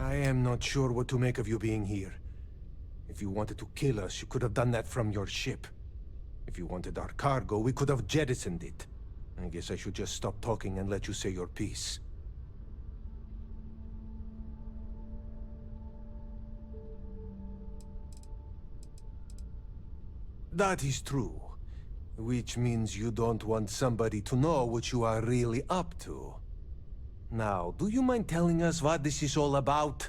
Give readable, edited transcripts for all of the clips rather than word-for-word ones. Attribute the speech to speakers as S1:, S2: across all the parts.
S1: I am not sure what to make of you being here. If you wanted to kill us, you could have done that from your ship. If you wanted our cargo, we could have jettisoned it. I guess I should just stop talking and let you say your piece. That is true. Which means you don't want somebody to know what you are really up to. Now, do you mind telling us what this is all about?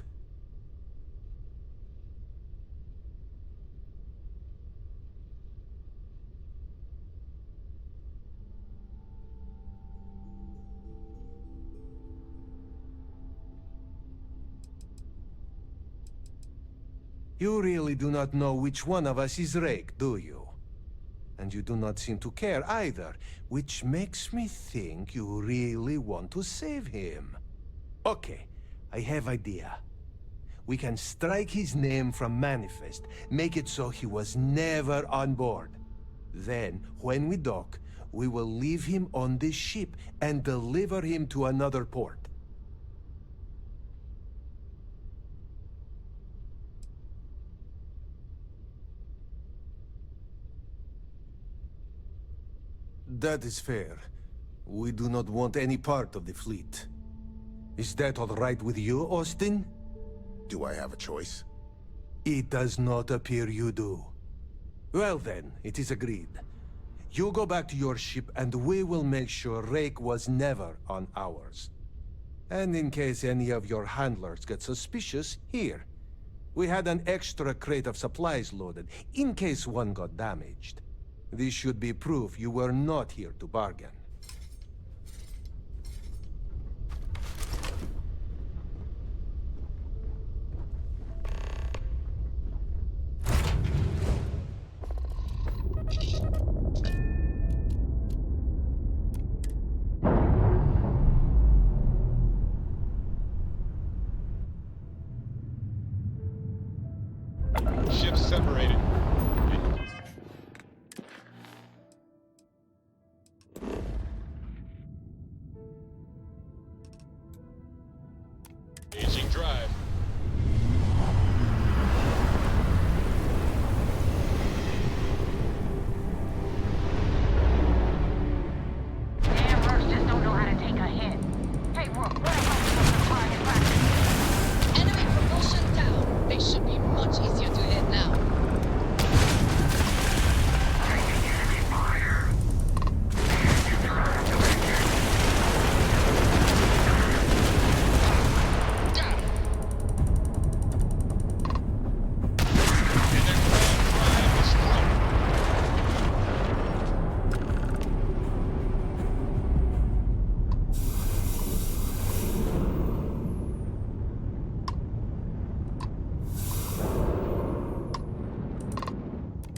S1: You really do not know which one of us is Rake, do you? And you do not seem to care either, which makes me think you really want to save him. Okay, I have idea. We can strike his name from Manifest, make it so he was never on board. Then, when we dock, we will leave him on this ship and deliver him to another port. That is fair. We do not want any part of the fleet. Is that all right with you, Austin?
S2: Do I have a choice?
S1: It does not appear you do. Well then, it is agreed. You go back to your ship and we will make sure Rake was never on ours. And in case any of your handlers get suspicious, here. We had an extra crate of supplies loaded, in case one got damaged. This should be proof you were not here to bargain.
S3: Ships separated. Aging drive.
S4: Damn Mercs just don't know how to take a hit. Hey, Rook, what about the target practice?
S5: Enemy propulsion down. They should be much easier to hit now.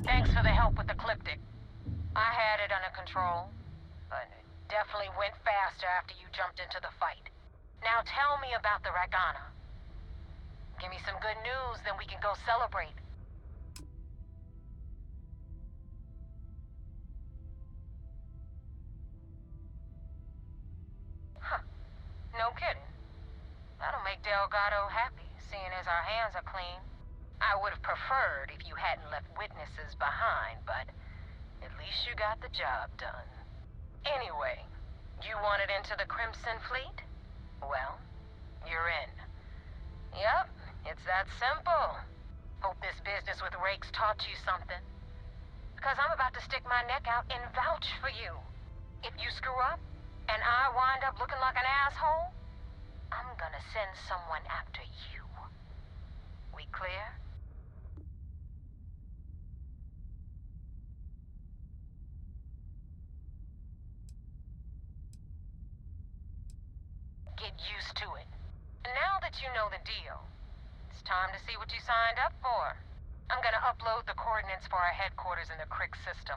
S4: Thanks for the help with the Cliptic. I had it under control, but it definitely went faster after you jumped into the fight. Now tell me about the Ragana. Give me some good news, then we can go celebrate. Huh. No kidding. That'll make Delgado happy, seeing as our hands are clean. I would have preferred if you hadn't left witnesses behind, but at least you got the job done. Anyway, you wanted into the Crimson Fleet? Well, you're in. Yep, it's that simple. Hope this business with Rake's taught you something. Because I'm about to stick my neck out and vouch for you. If you screw up, and I wind up looking like an asshole, I'm gonna send someone after you. We clear? Get used to it. Now that you know the deal, it's time to see what you signed up for. I'm gonna upload the coordinates for our headquarters in the Crick system.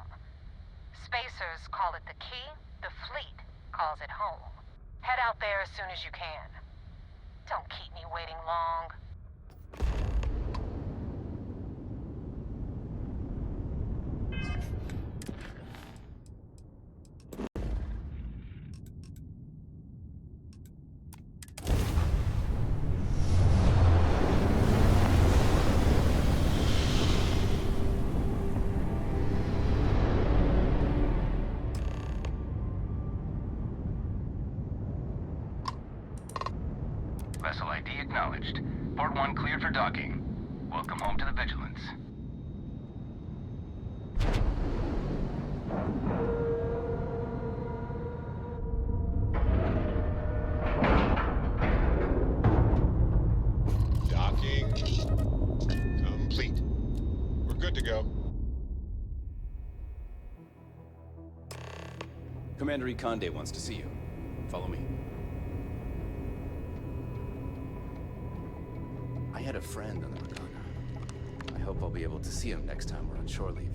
S4: Spacers call it the key, the fleet calls it home. Head out there as soon as you can. Don't keep me waiting long.
S3: Vessel ID acknowledged. Port 1 cleared for docking. Welcome home to the Vigilance.
S2: Docking complete. We're good to go.
S6: Commander Ikonde wants to see you. Follow me. I had a friend on the Regatta. I hope I'll be able to see him next time we're on shore leave.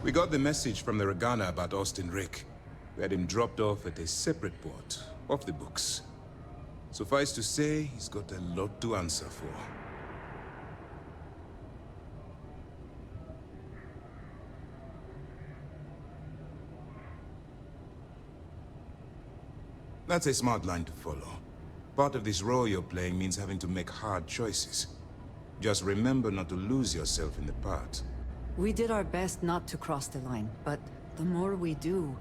S7: We got the message from the Regana about Austin Rick. We had him dropped off at a separate port, off the books. Suffice to say, he's got a lot to answer for. That's a smart line to follow. Part of this role you're playing means having to make hard choices. Just remember not to lose yourself in the part.
S8: We did our best not to cross the line, but the more we do,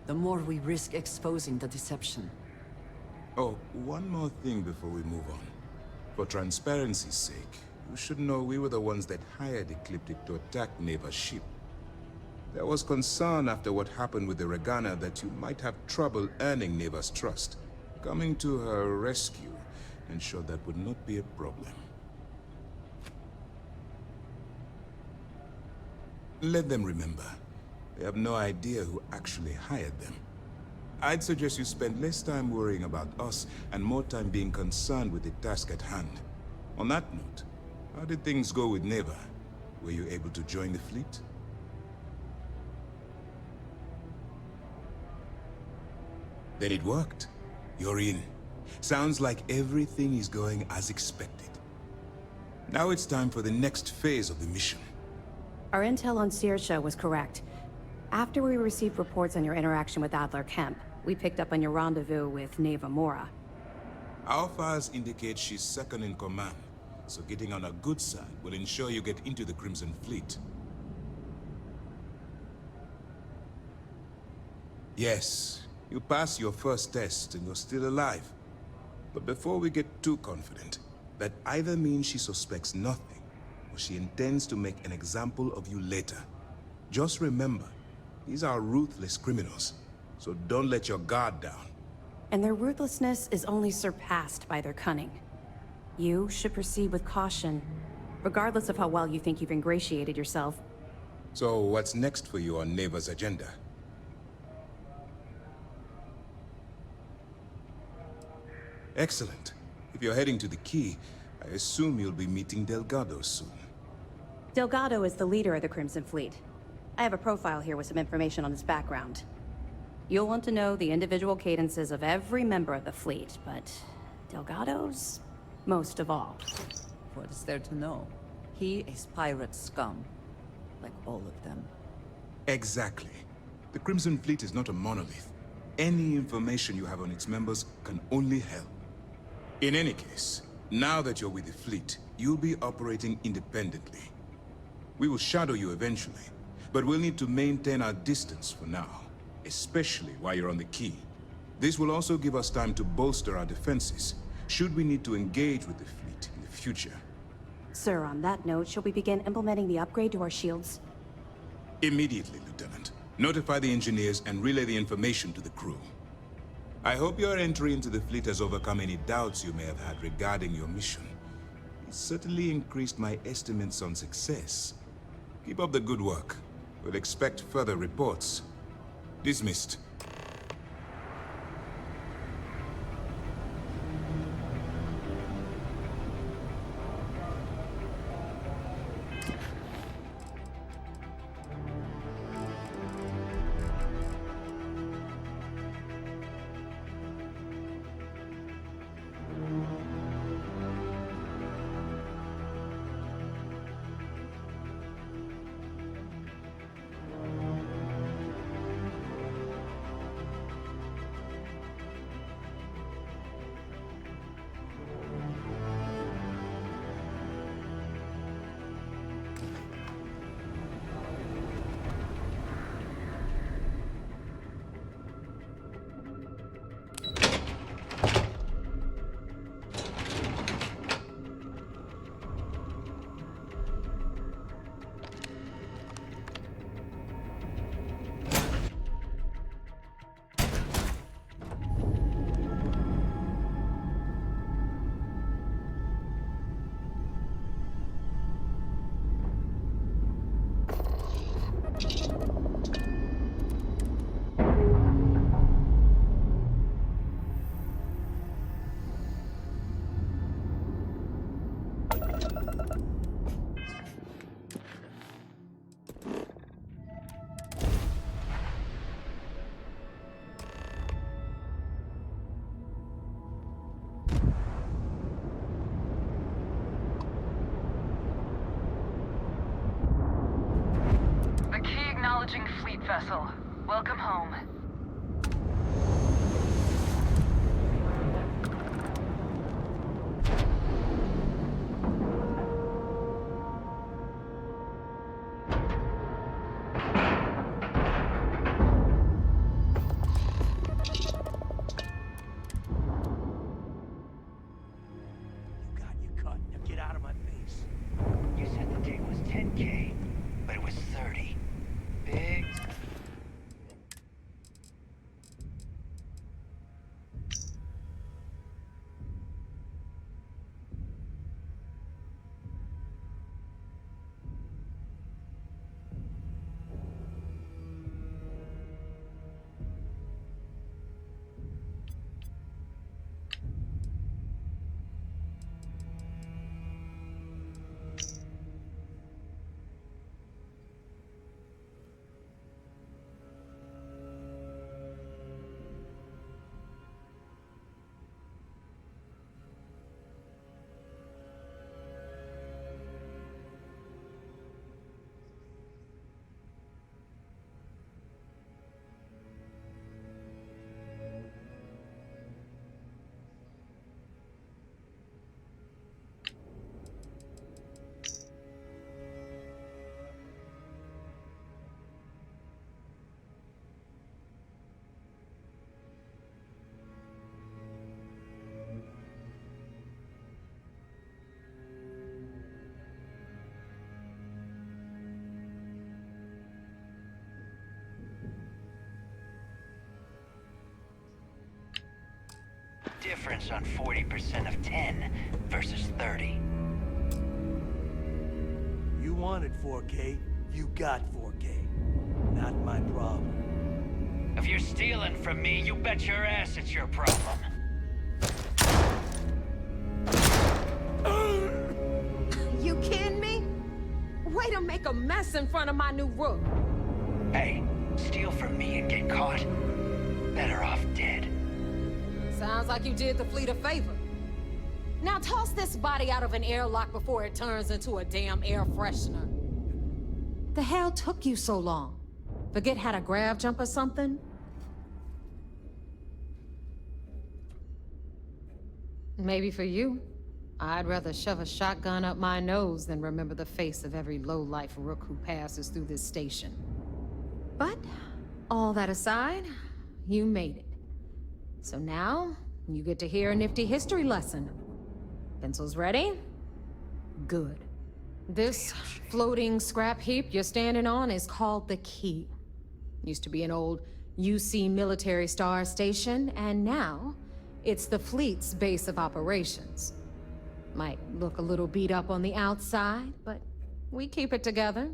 S8: the more we risk exposing the deception.
S7: Oh, one more thing before we move on. For transparency's sake, you should know we were the ones that hired Ecliptic to attack Neva's ship. There was concern after what happened with the Regana that you might have trouble earning Neva's trust. Coming to her rescue ensured that would not be a problem. Let them remember. They have no idea who actually hired them. I'd suggest you spend less time worrying about us and more time being concerned with the task at hand. On that note, how did things go with Neva? Were you able to join the fleet? Then it worked. You're in. Sounds like everything is going as expected. Now it's time for the next phase of the mission.
S9: Our intel on Saoirse was correct. After we received reports on your interaction with Adler Kemp, we picked up on your rendezvous with Neva Mora.
S7: Our files indicate she's second in command, so getting on her good side will ensure you get into the Crimson Fleet. Yes, you passed your first test and you're still alive. But before we get too confident, that either means she suspects nothing, or she intends to make an example of you later. Just remember, these are ruthless criminals, so don't let your guard down.
S9: And their ruthlessness is only surpassed by their cunning. You should proceed with caution, regardless of how well you think you've ingratiated yourself.
S7: So what's next for you on Neva's agenda? Excellent. If you're heading to the Key, I assume you'll be meeting Delgado soon.
S9: Delgado is the leader of the Crimson Fleet. I have a profile here with some information on his background. You'll want to know the individual cadences of every member of the fleet, but Delgado's most of all.
S8: What is there to know? He is pirate scum, like all of them.
S7: Exactly. The Crimson Fleet is not a monolith. Any information you have on its members can only help. In any case, now that you're with the fleet, you'll be operating independently. We will shadow you eventually, but we'll need to maintain our distance for now, especially while you're on the Key. This will also give us time to bolster our defenses, should we need to engage with the fleet in the future.
S9: Sir, on that note, shall we begin implementing the upgrade to our shields?
S7: Immediately, Lieutenant. Notify the engineers and relay the information to the crew. I hope your entry into the fleet has overcome any doubts you may have had regarding your mission. It certainly increased my estimates on success. Keep up the good work. We'll expect further reports. Dismissed.
S4: Acknowledging fleet vessel. Welcome home.
S10: You got your cut. Now get out of my face.
S3: You said the dig was 10K, but it was 30. Big. Difference on 40% of 10 versus 30.
S10: You wanted 4K, you got 4K. Not my problem.
S3: If you're stealing from me, you bet your ass it's your problem.
S4: You kidding me? Way to make a mess in front of my new roof.
S3: Hey, steal from me and get caught. Better off dead.
S4: Sounds like you did the fleet a favor. Now toss this body out of an airlock before it turns into a damn air freshener. The hell took you so long? Forget how to grav jump or something? Maybe for you. I'd rather shove a shotgun up my nose than remember the face of every low-life rook who passes through this station. But, all that aside, you made it. So now, you get to hear a nifty history lesson. Pencils ready? Good. This floating scrap heap you're standing on is called the Key. Used to be an old UC military star station, and now it's the fleet's base of operations. Might look a little beat up on the outside, but we keep it together.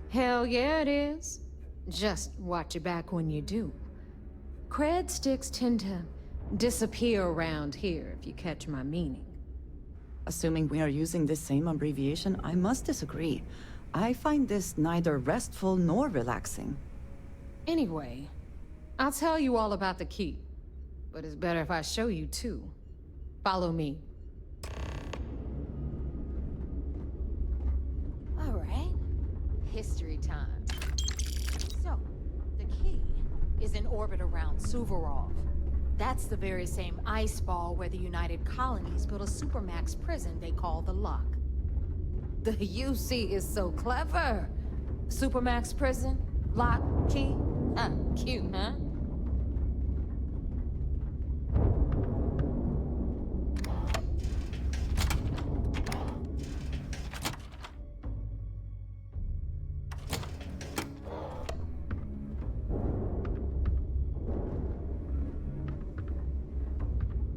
S4: Hell yeah, it is. Just watch your back when you do. Cred sticks tend to disappear around here, if you catch my meaning.
S8: Assuming we are using this same abbreviation, I must disagree. I find this neither restful nor relaxing.
S4: Anyway, I'll tell you all about the Key. But it's better if I show you too. Follow me. All right. History time. So, the Key is in orbit around Suvorov. That's the very same ice ball where the United Colonies built a supermax prison they call the Lock. The UC is so clever. Supermax prison, Lock, Key. Cute, huh?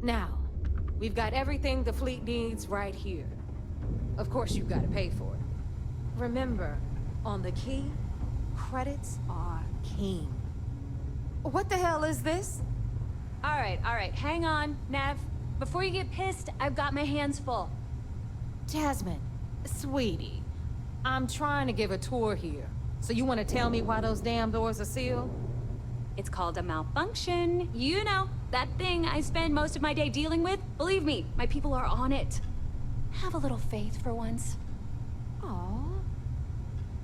S4: Now, we've got everything the fleet needs right here. Of course, you've got to pay for it. Remember, on the Key, credits are king. What the hell is this?
S11: All right, hang on, Nev. Before you get pissed, I've got my hands full.
S4: Jasmine, sweetie, I'm trying to give a tour here. So you want to tell me why those damn doors are sealed?
S11: It's called a malfunction. You know, that thing I spend most of my day dealing with. Believe me, my people are on it. Have a little faith for once.
S4: Aw.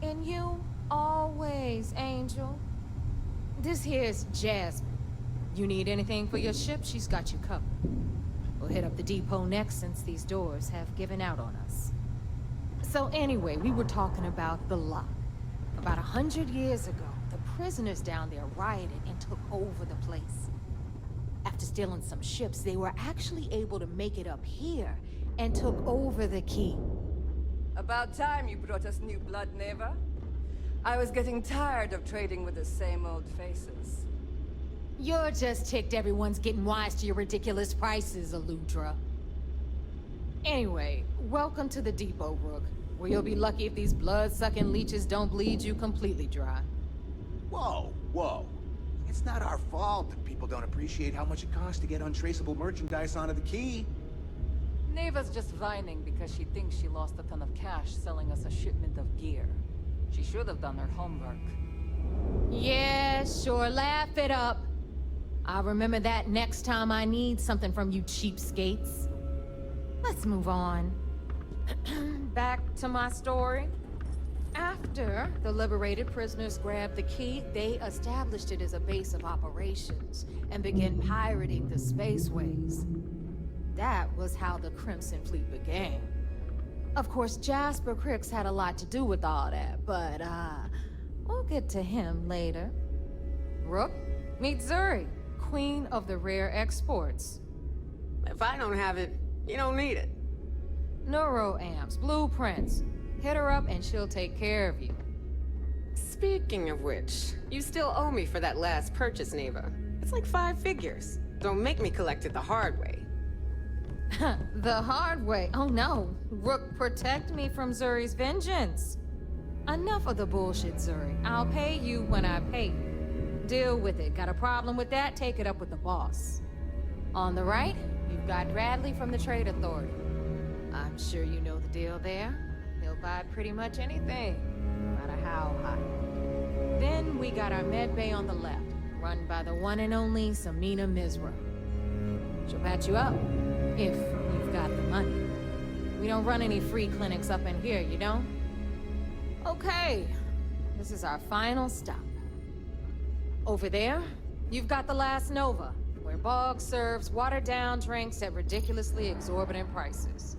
S4: And you always, Angel. This here's Jasmine. You need anything for your ship, she's got you covered. We'll hit up the depot next since these doors have given out on us. So anyway, we were talking about the lock. About 100 years ago, the prisoners down there rioted and took over the place. After stealing some ships, they were actually able to make it up here and took over the key.
S8: About time you brought us new blood, Neva. I was getting tired of trading with the same old faces.
S4: You're just ticked everyone's getting wise to your ridiculous prices, Aludra. Anyway, welcome to the depot, Rook, where you'll be lucky if these blood-sucking leeches don't bleed you completely dry.
S12: Whoa, whoa. It's not our fault that people don't appreciate how much it costs to get untraceable merchandise onto the key.
S13: Neva's just whining because she thinks she lost a ton of cash selling us a shipment of gear. She should have done her homework.
S4: Yeah, sure, laugh it up. I'll remember that next time I need something from you cheapskates. Let's move on. Back to my story. After the liberated prisoners grabbed the key, they established it as a base of operations and began pirating the spaceways. That was how the Crimson Fleet began. Of course, Jasper Cricks had a lot to do with all that, but, we'll get to him later. Rook, meet Zuri, Queen of the Rare Exports.
S14: If I don't have it, you don't need it.
S4: Neuroamps, blueprints. Hit her up and she'll take care of you.
S14: Speaking of which, you still owe me for that last purchase, Neva. It's like 5 figures. Don't make me collect it the hard way.
S4: The hard way? Oh no. Rook, protect me from Zuri's vengeance. Enough of the bullshit, Zuri. I'll pay you when I pay you. Deal with it. Got a problem with that? Take it up with the boss. On the right, you've got Bradley from the Trade Authority. I'm sure you know the deal there. He'll buy pretty much anything, no matter how high. Then we got our med bay on the left, run by the one and only Samina Mizra. She'll patch you up, if you've got the money. We don't run any free clinics up in here, you don't? Okay, this is our final stop. Over there, you've got the Last Nova, where Bog serves watered-down drinks at ridiculously exorbitant prices.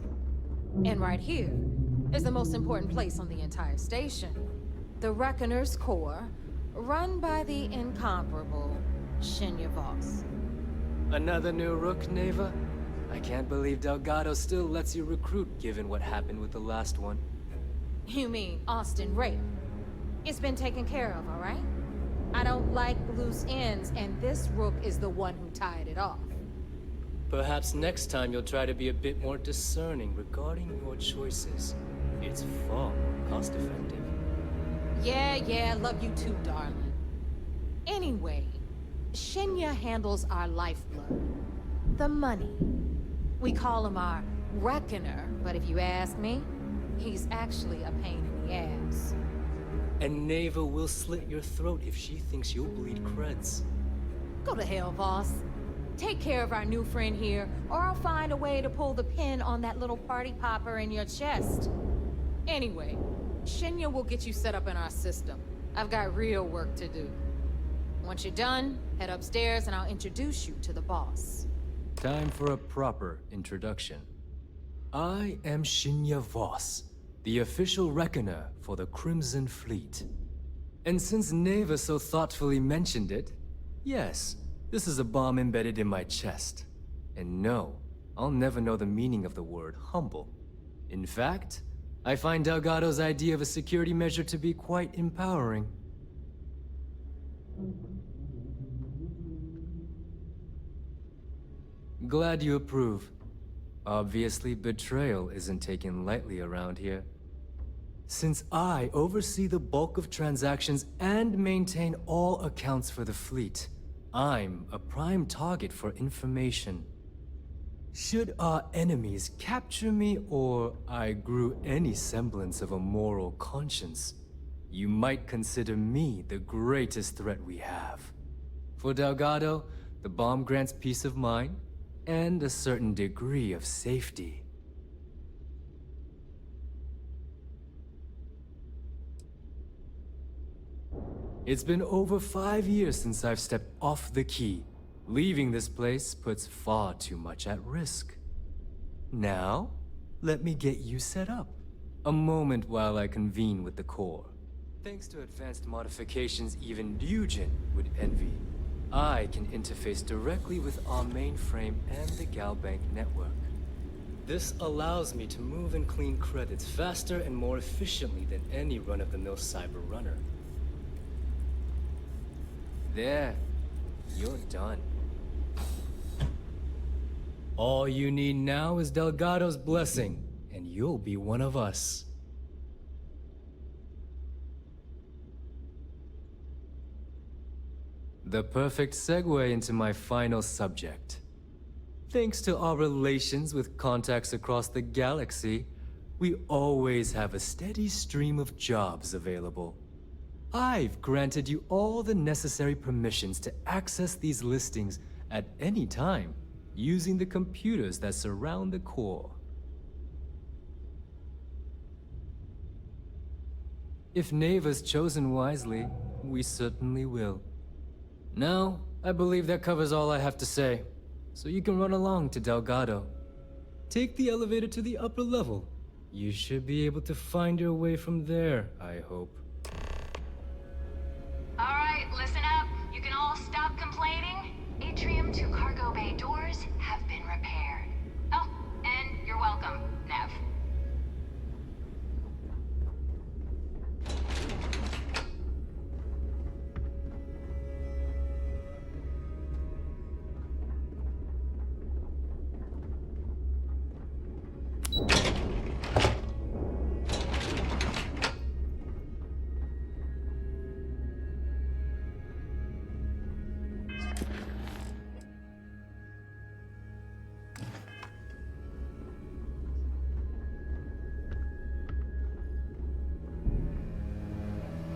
S4: And right here is the most important place on the entire station. The Reckoner's Core, run by the incomparable Shinya Voss.
S15: Another new Rook, Neva? I can't believe Delgado still lets you recruit given what happened with the last one.
S4: You mean Austin Rape? It's been taken care of, all right? I don't like loose ends, and this Rook is the one who tied it off.
S15: Perhaps next time you'll try to be a bit more discerning regarding your choices. It's far more cost-effective.
S4: Yeah, love you too, darling. Anyway, Shinya handles our lifeblood. The money. We call him our Reckoner, but if you ask me, he's actually a pain in the ass.
S15: And Neva will slit your throat if she thinks you'll bleed creds.
S4: Go to hell, boss. Take care of our new friend here, or I'll find a way to pull the pin on that little party popper in your chest. Anyway, Shinya will get you set up in our system. I've got real work to do. Once you're done, head upstairs and I'll introduce you to the boss.
S15: Time for a proper introduction. I am Shinya Voss, the official reckoner for the Crimson Fleet. And since Neva so thoughtfully mentioned it, yes, this is a bomb embedded in my chest. And no, I'll never know the meaning of the word humble. In fact, I find Delgado's idea of a security measure to be quite empowering. Glad you approve. Obviously, betrayal isn't taken lightly around here. Since I oversee the bulk of transactions and maintain all accounts for the fleet, I'm a prime target for information. Should our enemies capture me or I grew any semblance of a moral conscience, you might consider me the greatest threat we have. For Delgado, the bomb grants peace of mind and a certain degree of safety. It's been over 5 years since I've stepped off the key. Leaving this place puts far too much at risk. Now, let me get you set up. A moment while I convene with the core. Thanks to advanced modifications even Ryujin would envy, I can interface directly with our mainframe and the Galbank network. This allows me to move and clean credits faster and more efficiently than any run-of-the-mill cyber runner. There, you're done. All you need now is Delgado's blessing, and you'll be one of us. The perfect segue into my final subject. Thanks to our relations with contacts across the galaxy, we always have a steady stream of jobs available. I've granted you all the necessary permissions to access these listings at any time, using the computers that surround the core. If Neva's chosen wisely, we certainly will. Now, I believe that covers all I have to say, so you can run along to Delgado. Take the elevator to the upper level. You should be able to find your way from there, I hope.
S11: Alright, listen up. You can all stop complaining. Atrium to cargo bay doors have been repaired. Oh, and you're welcome, Nev.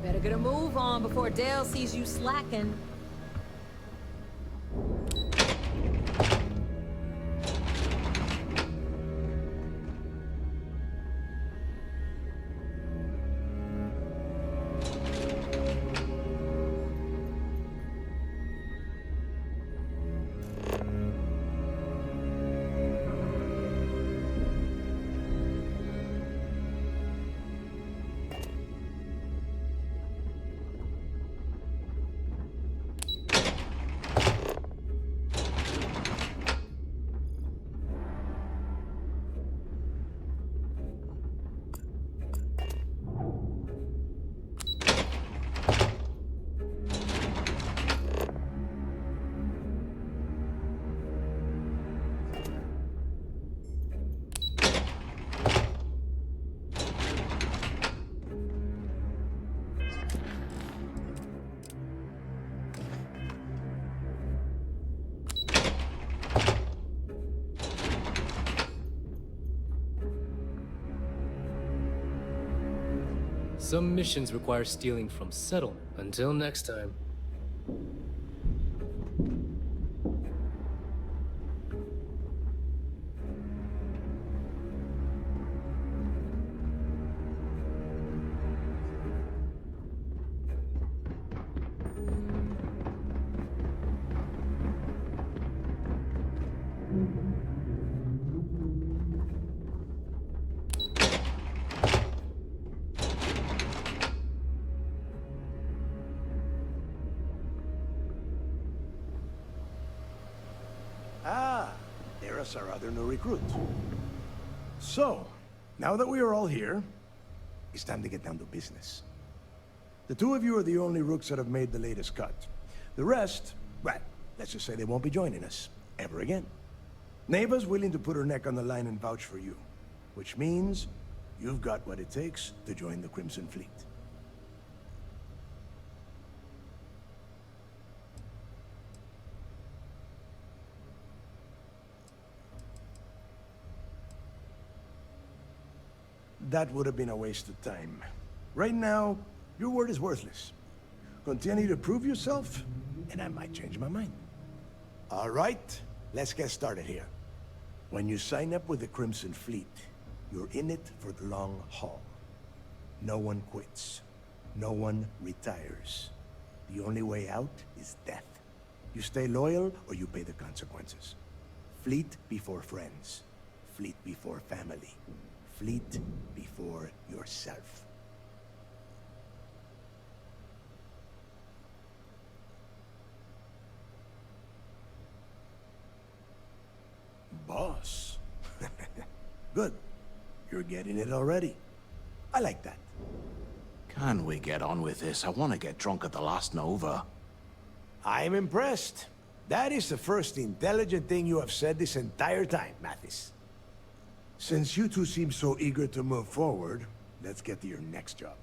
S4: Better get a move on before Dale sees you slacking.
S15: Some missions require stealing from settlement. Until next time.
S10: Ah, there's our other new recruit. So, now that we are all here, it's time to get down to business. The two of you are the only rooks that have made the latest cut. The rest, well, let's just say they won't be joining us ever again. Neva's willing to put her neck on the line and vouch for you, which means you've got what it takes to join the Crimson Fleet. That would have been a waste of time. Right now, your word is worthless. Continue to prove yourself, and I might change my mind. All right, let's get started here. When you sign up with the Crimson Fleet, you're in it for the long haul. No one quits. No one retires. The only way out is death. You stay loyal or you pay the consequences. Fleet before friends. Fleet before family. Fleet before yourself. Boss. Good. You're getting it already. I like that.
S12: Can we get on with this? I want to get drunk at the last Nova.
S10: I'm impressed. That is the first intelligent thing you have said this entire time, Mathis. Since you two seem so eager to move forward, let's get to your next job.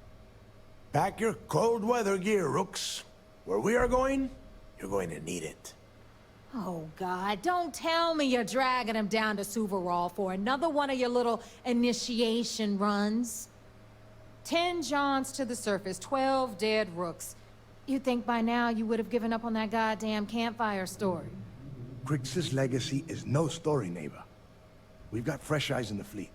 S10: Pack your cold weather gear, Rooks. Where we are going, you're going to need it.
S5: Oh, God, don't tell me you're dragging him down to Suvarol for another one of your little initiation runs. 10 Johns to the surface, 12 dead Rooks. You'd think by now you would have given up on that goddamn campfire story.
S10: Crix's legacy is no story, Neva. We've got fresh eyes in the fleet.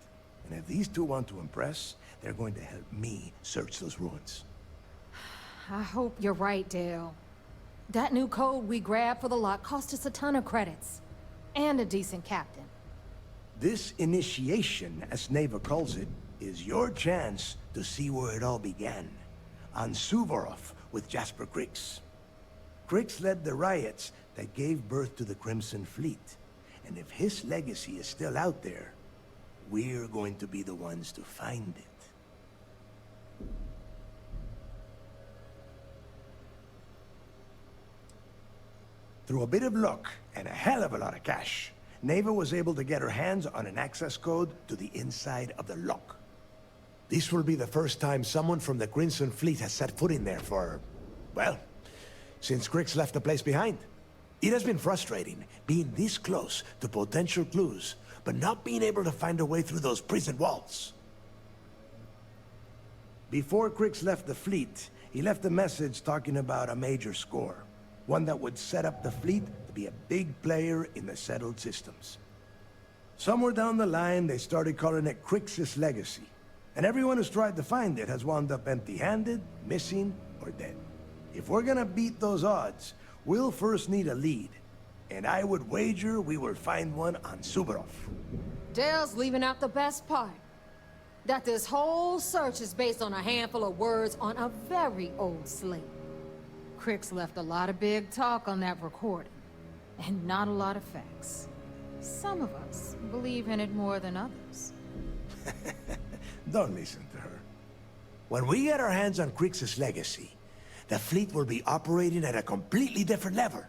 S10: And if these two want to impress, they're going to help me search those ruins.
S5: I hope you're right, Dale. That new code we grabbed for the lock cost us a ton of credits. And a decent captain.
S10: This initiation, as Neva calls it, is your chance to see where it all began. On Suvorov with Jasper Crix. Crix led the riots that gave birth to the Crimson Fleet. And if his legacy is still out there, we're going to be the ones to find it. Through a bit of luck and a hell of a lot of cash, Neva was able to get her hands on an access code to the inside of the lock. This will be the first time someone from the Crimson Fleet has set foot in there for, well, since Crix left the place behind. It has been frustrating, being this close to potential clues, but not being able to find a way through those prison walls. Before Crix left the fleet, he left a message talking about a major score. One that would set up the fleet to be a big player in the settled systems. Somewhere down the line, they started calling it Crix's legacy. And everyone who's tried to find it has wound up empty-handed, missing, or dead. If we're gonna beat those odds, we'll first need a lead. And I would wager we will find one on Suvorov.
S5: Dale's leaving out the best part. That this whole search is based on a handful of words on a very old slate. Crix left a lot of big talk on that recording, and not a lot of facts. Some of us believe in it more than others.
S10: Don't listen to her. When we get our hands on Crix's legacy, the fleet will be operating at a completely different level.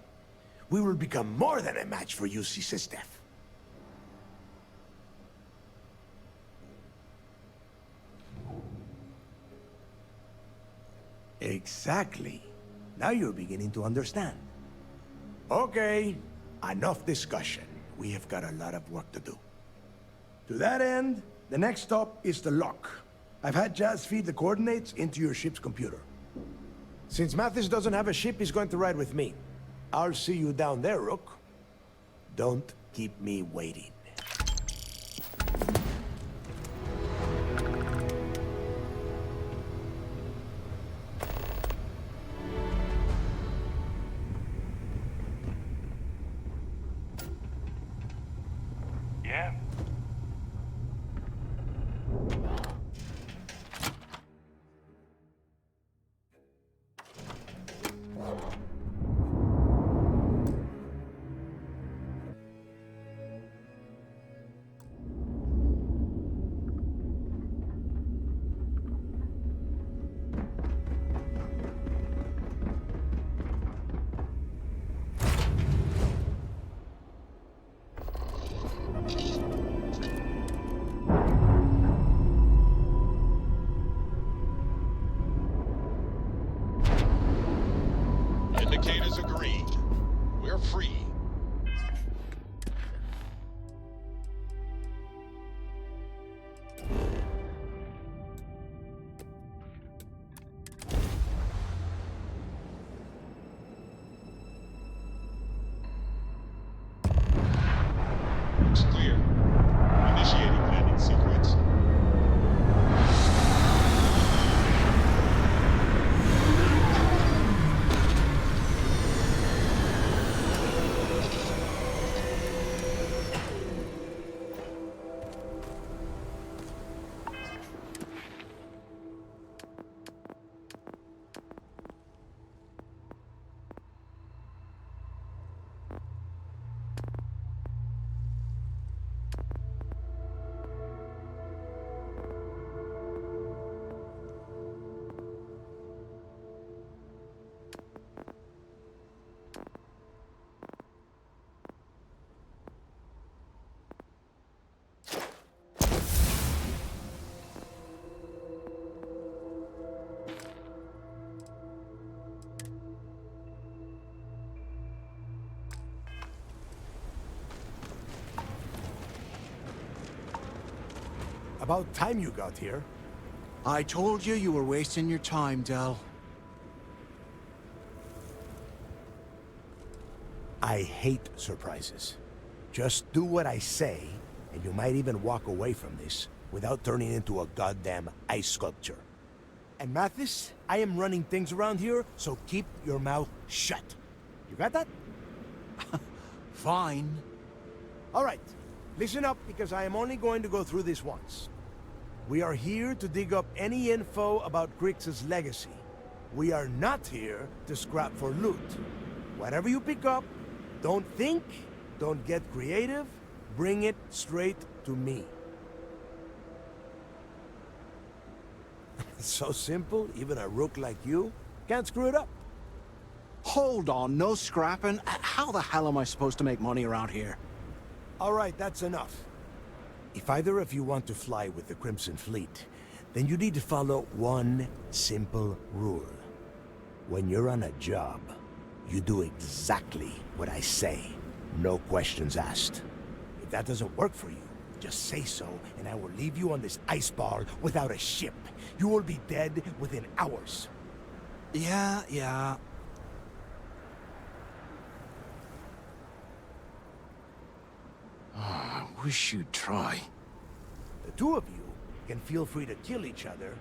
S10: We will become more than a match for UC Sistef. Exactly. Now you're beginning to understand. Okay, enough discussion. We have got a lot of work to do. To that end, the next stop is the lock. I've had Jazz feed the coordinates into your ship's computer. Since Mathis doesn't have a ship, he's going to ride with me. I'll see you down there, Rook. Don't keep me waiting.
S16: Yeah?
S2: Looks clear. Initiating landing sequence.
S10: About time you got here.
S12: I told you you were wasting your time, Del.
S10: I hate surprises. Just do what I say, and you might even walk away from this without turning into a goddamn ice sculpture. And Mathis, I am running things around here, so keep your mouth shut. You got that?
S12: Fine.
S10: All right, listen up, because I am only going to go through this once. We are here to dig up any info about Grix's legacy. We are not here to scrap for loot. Whatever you pick up, don't think, don't get creative, bring it straight to me. It's so simple, even a rook like you can't screw it up.
S12: Hold on, no scrapping? How the hell am I supposed to make money around here?
S10: All right, that's enough. If either of you want to fly with the Crimson Fleet, then you need to follow one simple rule. When you're on a job, you do exactly what I say. No questions asked. If that doesn't work for you, just say so, and I will leave you on this ice ball without a ship. You will be dead within hours.
S12: Yeah. I wish you'd try.
S10: The two of you can feel free to kill each other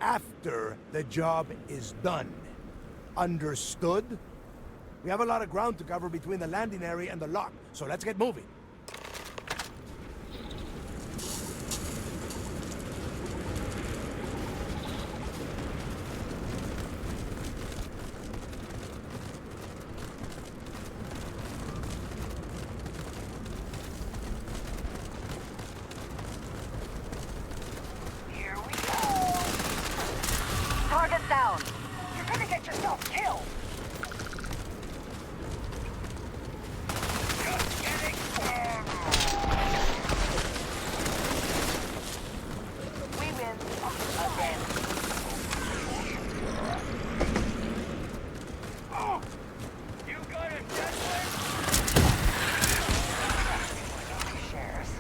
S10: after the job is done. Understood? We have a lot of ground to cover between the landing area and the lock, so let's get moving.
S4: Target down. You're gonna get yourself killed. Just getting started. We win again. Oh, you got a dead one? Shares.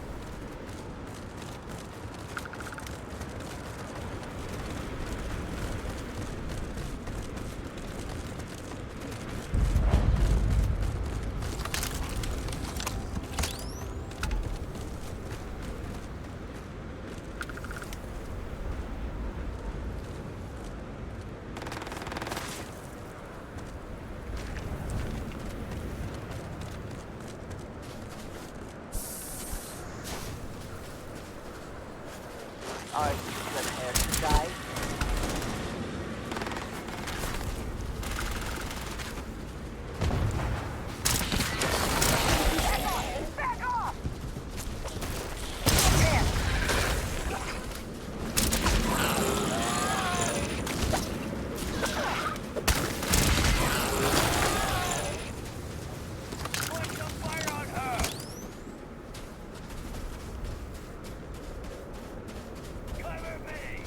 S4: Are you prepared to die? Back off! Point some fire on her! Cover me!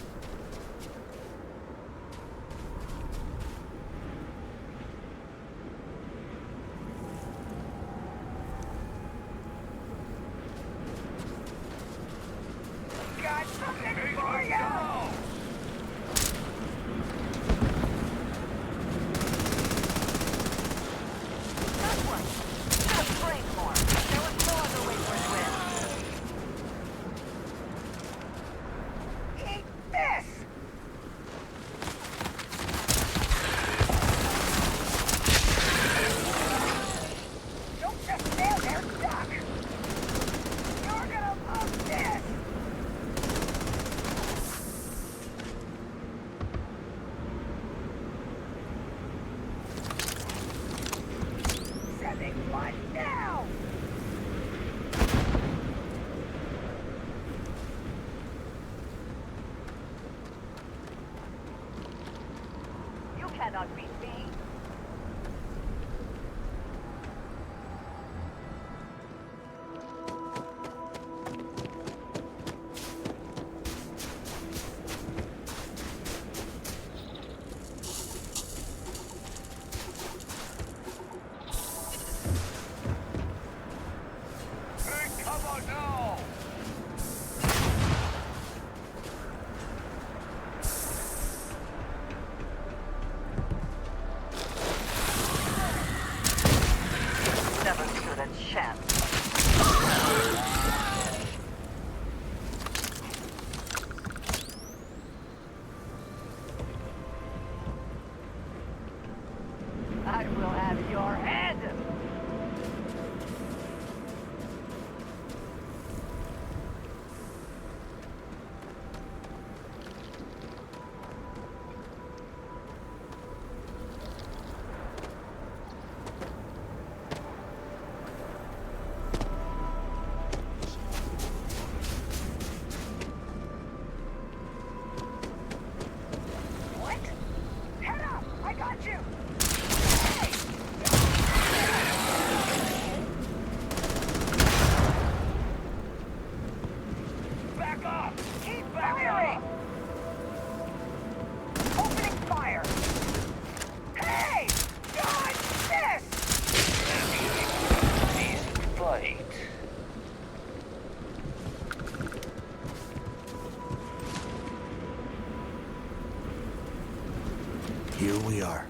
S10: Here we are.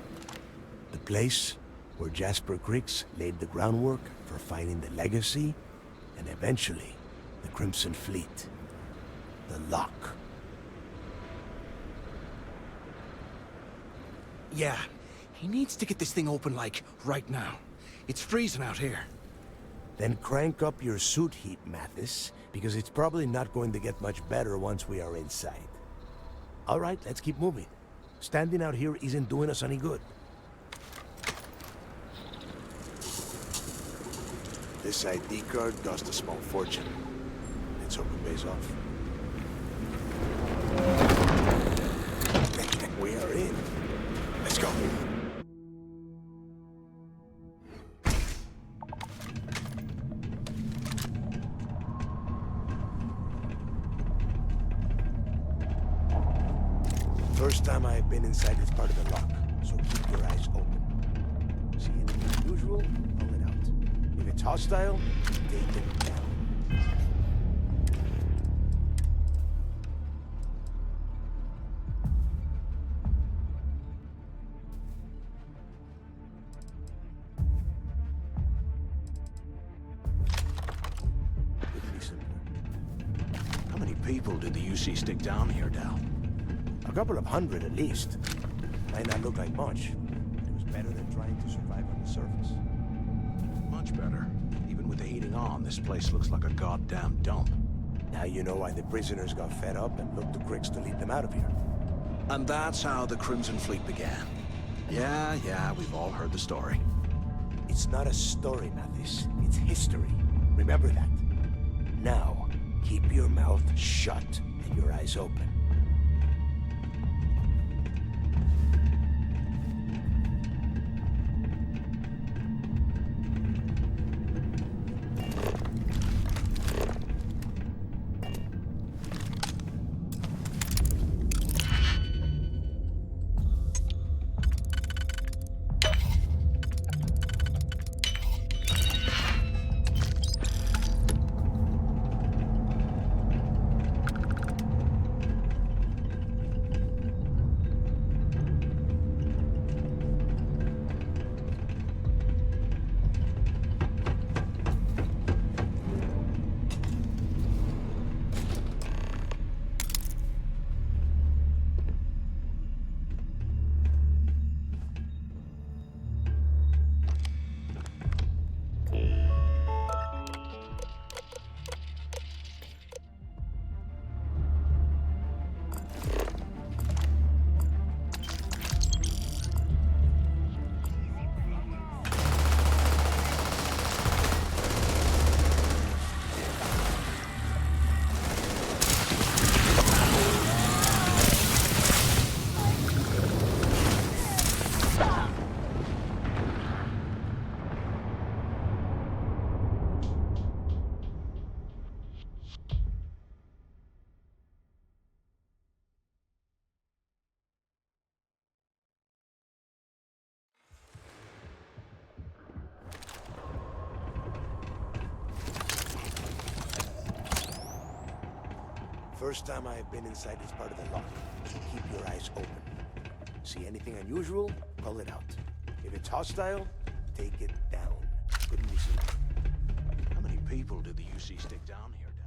S10: The place where Jasper Griggs laid the groundwork for finding the Legacy and eventually the Crimson Fleet. The Lock.
S12: Yeah, he needs to get this thing open, like, right now. It's freezing out here.
S10: Then crank up your suit heat, Mathis, because it's probably not going to get much better once we are inside. All right, let's keep moving. Standing out here isn't doing us any good. This ID card cost a small fortune. Let's hope it pays off. We are in. Let's go. First time I've been inside this part of the lock, so keep your eyes open. See anything unusual? Pull it out. If it's hostile, take it down. Couldn't be simpler.
S12: How many people did the UC stick down here, Dal?
S10: A couple of hundred at least. Might not look like much, but it was better than trying to survive on the surface.
S12: Much better. Even with the heating on, this place looks like a goddamn dump.
S10: Now you know why the prisoners got fed up and looked to Griggs to lead them out of here.
S12: And that's how the Crimson Fleet began. Yeah, we've all heard the story.
S10: It's not a story, Mathis. It's history. Remember that. Now, keep your mouth shut and your eyes open. First time I've been inside this part of the lock, so keep your eyes open. See anything unusual? Pull it out. If it's hostile, take it down. Couldn't be simpler.
S12: How many people did the UC stick down here, Dal?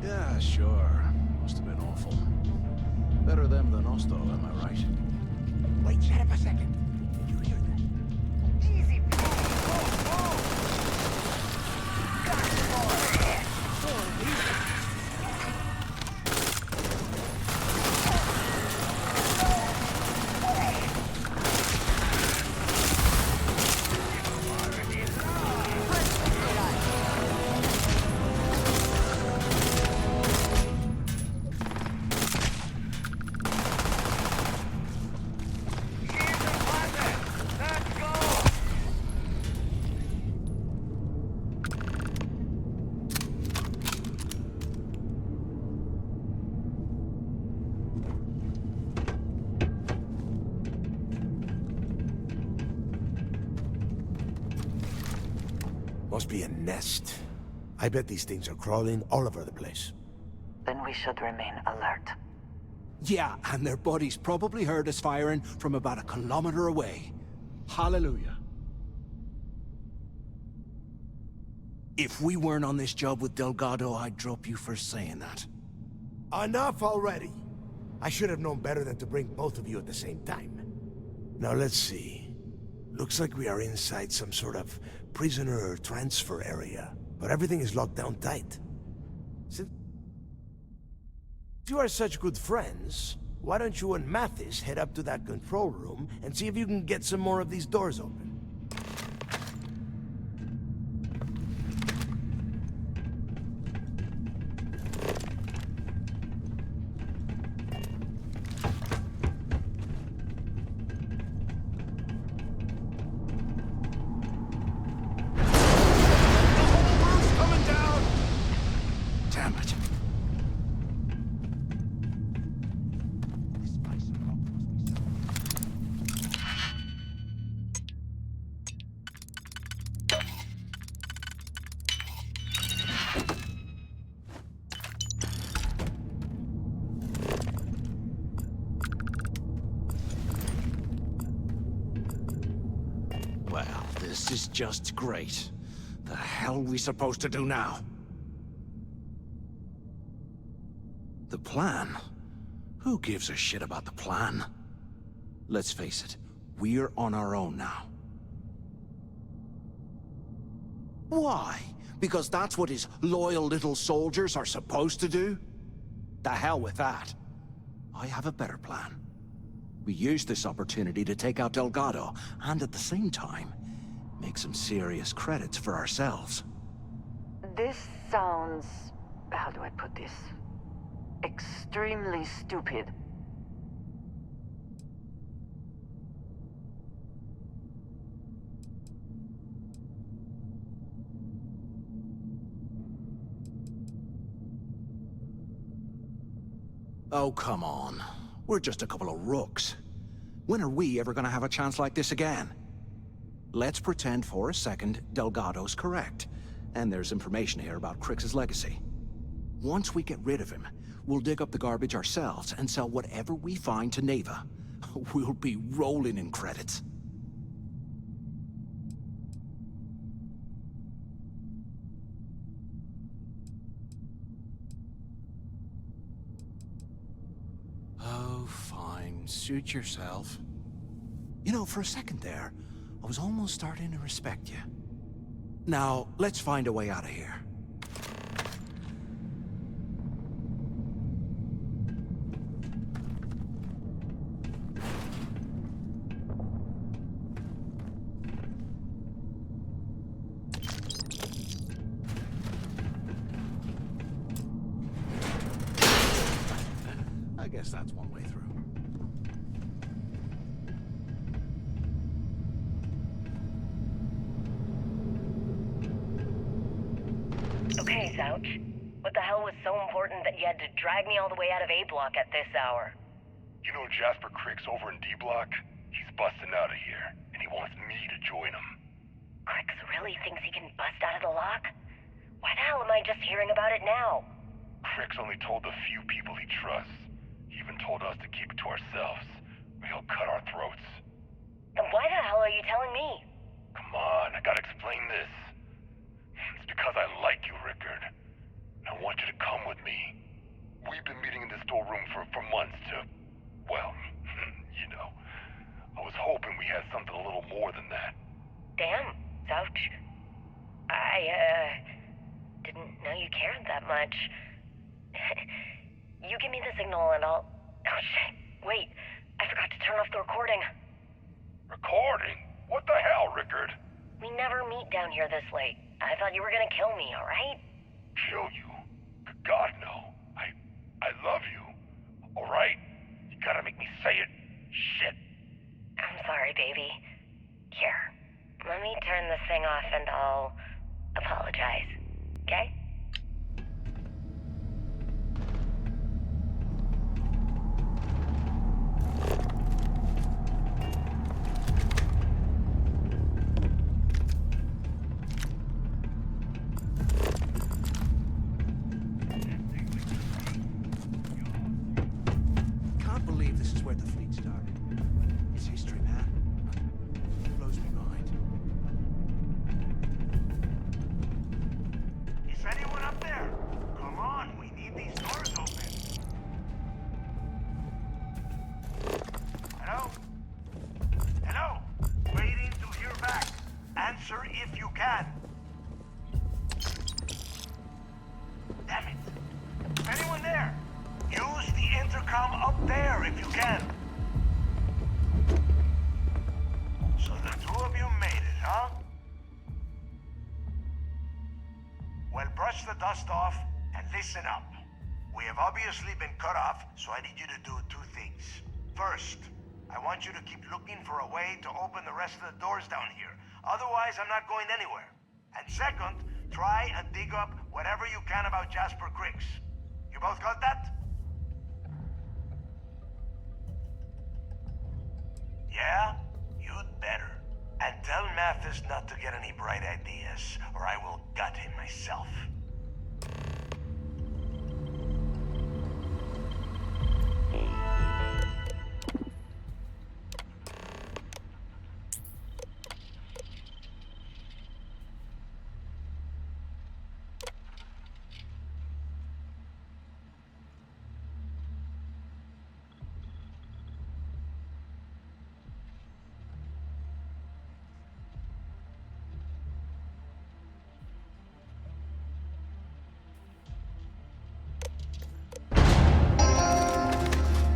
S12: Yeah, sure. Must have been awful. Better them than us, though, am I right? Wait, shut up a second. Did you hear that? Easy.
S10: Must be a nest. I bet these things are crawling all over the place.
S17: Then we should remain alert.
S12: Yeah, and their buddies probably heard us firing from about a kilometer away. Hallelujah. If we weren't on this job with Delgado, I'd drop you for saying that.
S10: Enough already! I should have known better than to bring both of you at the same time. Now let's see. Looks like we are inside some sort of prisoner transfer area, but everything is locked down tight. You are such good friends. Why don't you and Mathis head up to that control room and see if you can get some more of these doors open?
S12: Damn it.
S18: Well, this is just great. The hell are we supposed to do now? The plan? Who gives a shit about the plan? Let's face it, we're on our own now. Why? Because that's what his loyal little soldiers are supposed to do? The hell with that. I have a better plan. We use this opportunity to take out Delgado, and at the same time, make some serious credits for ourselves.
S17: This sounds... how do I put this? Extremely stupid.
S18: Oh, come on. We're just a couple of rooks. When are we ever gonna have a chance like this again? Let's pretend for a second Delgado's correct, and there's information here about Crix's legacy. Once we get rid of him, we'll dig up the garbage ourselves and sell whatever we find to Neva. We'll be rolling in credits. Oh, fine. Suit yourself. You know, for a second there, I was almost starting to respect you. Now, let's find a way out of here. I guess that's one way through.
S19: Okay, Zouch. What the hell was so important that you had to drag me all the way out of A Block at this hour?
S16: You know Jasper Crix over in D Block? He's busting out of here, and he wants me to join him.
S19: Crix really thinks he can bust out of the lock? Why the hell am I just hearing about it now?
S16: Crix only told the few people he trusts. He even told us to keep it to ourselves, or he'll cut our throats.
S19: Then why the hell are you telling me?
S16: Come on, I gotta explain this. It's because I like you, Rickard. And I want you to come with me. We've been meeting in this storeroom for months to... well, you know. I was hoping we had something a little more than that.
S19: Damn, Zouch. Didn't know you cared that much. You give me the signal and I'll... Oh, shit. Wait, I forgot to turn off the recording.
S16: Recording? What the hell, Rickard?
S19: We never meet down here this late. I thought you were gonna kill me, alright?
S16: Kill you? God, no. I love you. Alright? You gotta make me say it. Shit.
S19: I'm sorry, baby. Here, let me turn this thing off and I'll apologize. Okay?
S18: Can't believe this is where the fleet started. It's history, man. It blows me mind.
S20: here if you can. So the two of you made it, huh? Well, brush the dust off and listen up. We have obviously been cut off, so I need you to do two things. First, I want you to keep looking for a way to open the rest of the doors down here. Otherwise, I'm not going anywhere. And second, try and dig up whatever you can about Jasper Cricks. You both got that? Yeah? You'd better. And tell Mathis not to get any bright ideas, or I will gut him myself.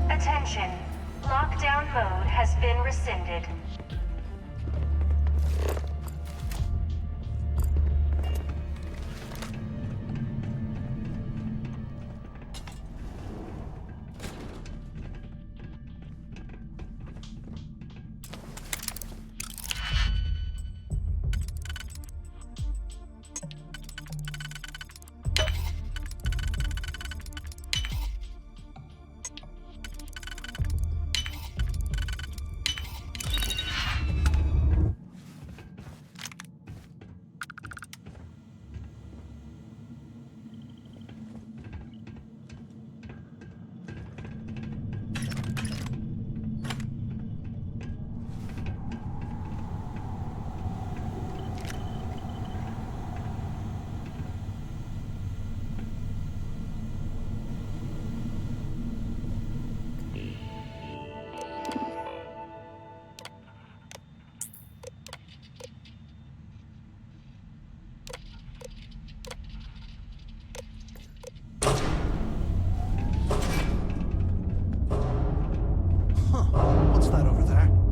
S11: Attention. Lockdown mode has been rescinded.
S18: What's that over there?